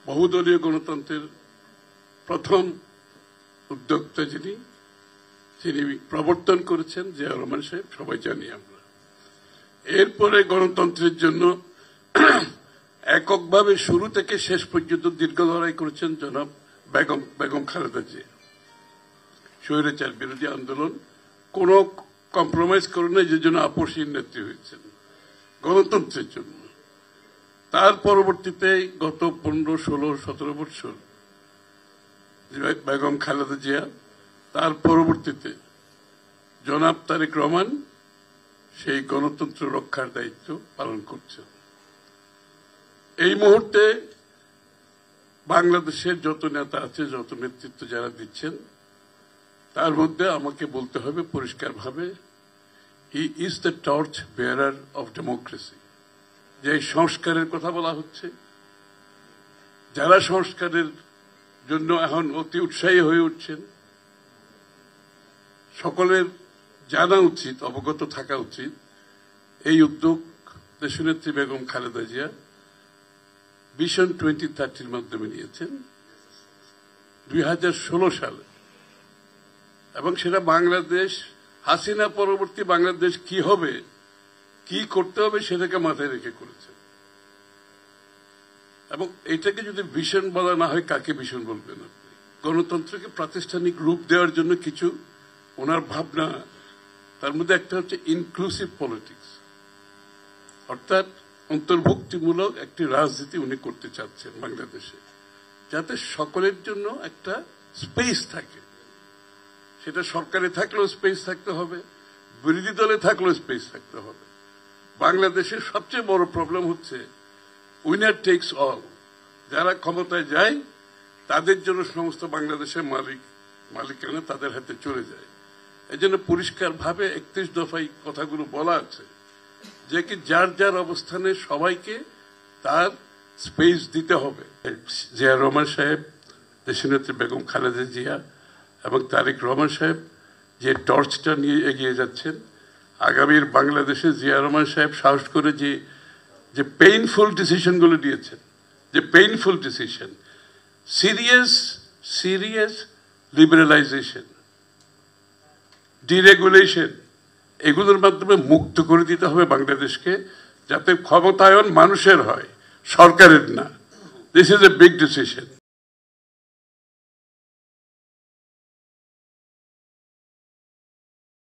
বহুদলীয় গণতন্ত্রের প্রথম উদ্যোক্তা যিনি প্রবর্তন করেছেন জিয়া রহমান সাহেব, সবাই জানি আমরা। এরপরে গণতন্ত্রের জন্য এককভাবে শুরু থেকে শেষ পর্যন্ত দীর্ঘ লড়াই করেছেন জনাব বেগম খালেদা জিয়া। স্বৈরাচার বিরোধী আন্দোলন কোন কম্প্রোমাইজ করে না, যে জন্য আপসহীন নেত্রী হয়েছেন গণতন্ত্রের জন্য। তার পরবর্তীতে গত 15, 16, 17 বছর বেগম খালেদা জিয়া, তার পরবর্তীতে জনাব তারেক রহমান সেই গণতন্ত্র রক্ষার দায়িত্ব পালন করছেন। এই মুহূর্তে বাংলাদেশের যত নেতা আছে, যত নেতৃত্ব যারা দিচ্ছেন, তার মধ্যে আমাকে বলতে হবে পরিষ্কারভাবে, he is the torch bearer of democracy. যে সংস্কারের কথা বলা হচ্ছে, যারা সংস্কারের জন্য এখন অতি উৎসাহী হয়ে উঠছেন, সকলের জানা উচিত, অবগত থাকা উচিত, এই উদ্যোগ দেশনেত্রী বেগম খালেদা জিয়া ভিশন 2030 মাধ্যমে নিয়েছেন 2016 সালে, এবং সেটা বাংলাদেশ, হাসিনা পরবর্তী বাংলাদেশ কি হবে, কি করতে হবে, সেটাকে মাথায় রেখে করেছেন। এবং এটাকে যদি ভিশন বলা না হয়, কাকে ভিশন বলবেন আপনি? গণতন্ত্রকে প্রাতিষ্ঠানিক রূপ দেওয়ার জন্য কিছু ওনার ভাবনা, তার মধ্যে একটা হচ্ছে ইনক্লুসিভ পলিটিক্স, অর্থাৎ অন্তর্ভুক্তিমূলক একটি রাজনীতি উনি করতে চাচ্ছেন বাংলাদেশে, যাতে সকলের জন্য একটা স্পেস থাকে। সেটা সরকারে থাকলেও স্পেস থাকতে হবে, বিরোধী দলে থাকলেও স্পেস থাকতে হবে। বাংলাদেশের সবচেয়ে বড় প্রবলেম হচ্ছে উইনার টেকস অল। যারা ক্ষমতায় যায় তাদের জন্য সমস্ত বাংলাদেশের মালিকানা তাদের হাতে চলে যায়। এই জন্য পরিষ্কারভাবে 31 দফায় কথাগুলো বলা আছে যে কি যার যার অবস্থানে সবাইকে তার স্পেস দিতে হবে। জিয়া রহমান সাহেব, দেশনেত্রী বেগম খালেদা জিয়া এবং তারেক রহমান সাহেব যে টর্চটা নিয়ে এগিয়ে যাচ্ছেন, আগামীর বাংলাদেশে জিয়া রহমান সাহেব সাহস করে যে পেইনফুল ডিসিশনগুলো নিয়েছেন, যে painful decision, serious liberalisation, deregulation, এগুলোর মাধ্যমে মুক্ত করে দিতে হবে বাংলাদেশকে, যাতে ক্ষমতায়ন মানুষের হয়, সরকারের না। This is a big decision.